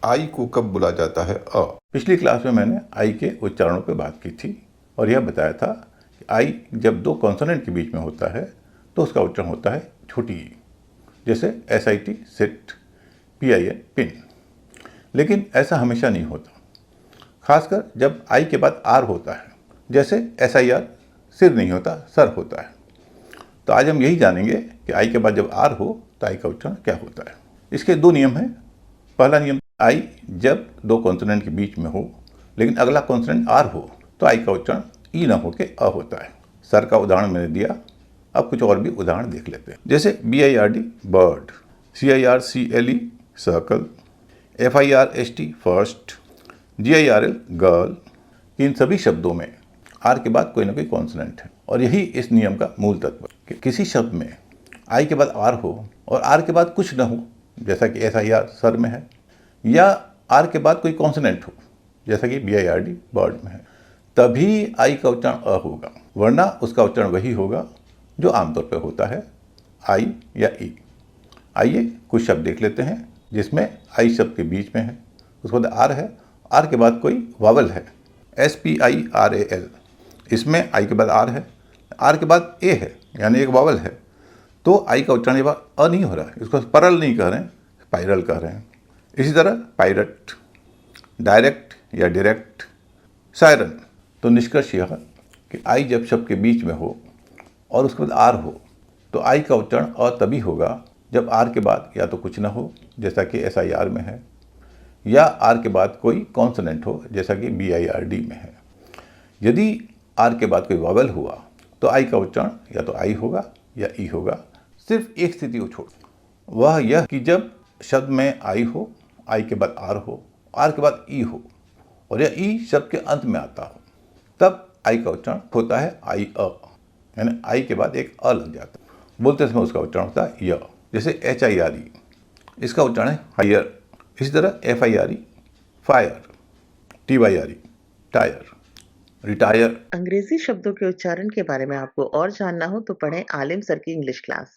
आई को कब बोला जाता है अ। पिछली क्लास में मैंने आई के उच्चारणों पर बात की थी और यह बताया था कि आई जब दो कॉन्सोनेंट के बीच में होता है तो उसका उच्चारण होता है छोटी ई, जैसे SIT सिट, PIN पिन। लेकिन ऐसा हमेशा नहीं होता, खासकर जब आई के बाद आर होता है, जैसे SIR सिर नहीं होता, सर होता है। तो आज हम यही जानेंगे कि आई के बाद जब आर हो तो आई का उच्चारण क्या होता है। इसके दो नियम हैं। पहला नियम, आई जब दो कॉन्सोनेंट के बीच में हो लेकिन अगला कॉन्सोनेंट आर हो तो आई का उच्चारण ई न होके अ होता है। सर का उदाहरण मैंने दिया, अब कुछ और भी उदाहरण देख लेते हैं। जैसे BIRD bird, CIRCLE circle, FIRST first, GIRL girl. इन सभी शब्दों में आर के बाद कोई ना कोई कॉन्सोनेंट है और यही इस नियम का मूल तत्व है कि किसी शब्द में आई के बाद आर हो और आर के बाद कुछ न हो, जैसा कि SIR सर में है, या आर के बाद कोई कॉन्सोनेंट हो जैसा कि BIRD बर्ड में है, तभी आई का उच्चारण अ होगा, वरना उसका उच्चारण वही होगा जो आमतौर पर होता है, आई या ई। आइए कुछ शब्द देख लेते हैं जिसमें आई शब्द के बीच में है, उसके बाद आर है, आर के बाद कोई वावल है, SPIRAL। इसमें आई के बाद आर है, आर के बाद ए है, यानी एक वावल है, तो आई का उच्चारण ये बार अ नहीं हो रहा है, इसको परल नहीं कह रहे हैं, स्पाइरल कह रहे हैं। इसी तरह पायरट, डायरेक्ट या डायरेक्ट, सायरन। तो निष्कर्ष यह कि आई जब शब्द के बीच में हो और उसके बाद आर हो तो आई का उच्चारण अ तभी होगा जब आर के बाद या तो कुछ ना हो जैसा कि SIR में है, या आर के बाद कोई कॉन्सोनेंट हो जैसा कि BIRD में है। यदि आर के बाद कोई वावल हुआ तो आई का उच्चारण या तो आई होगा या ई होगा। सिर्फ एक स्थिति को छोड़, वह यह कि जब शब्द में आई हो, आई के बाद आर हो, आर के बाद ई हो और यह ई शब्द के अंत में आता हो, तब आई का उच्चारण होता है आई अ, यानी आई के बाद एक अ लग जाता है। बोलते समय उसका उच्चारण होता है य, जैसे HIRE, इसका उच्चारण है हायर। इसी तरह FIRE fire, TYRE tyre, retire. अंग्रेजी शब्दों के उच्चारण के बारे में आपको और जानना हो तो पढ़ें आलिम सर की इंग्लिश क्लास।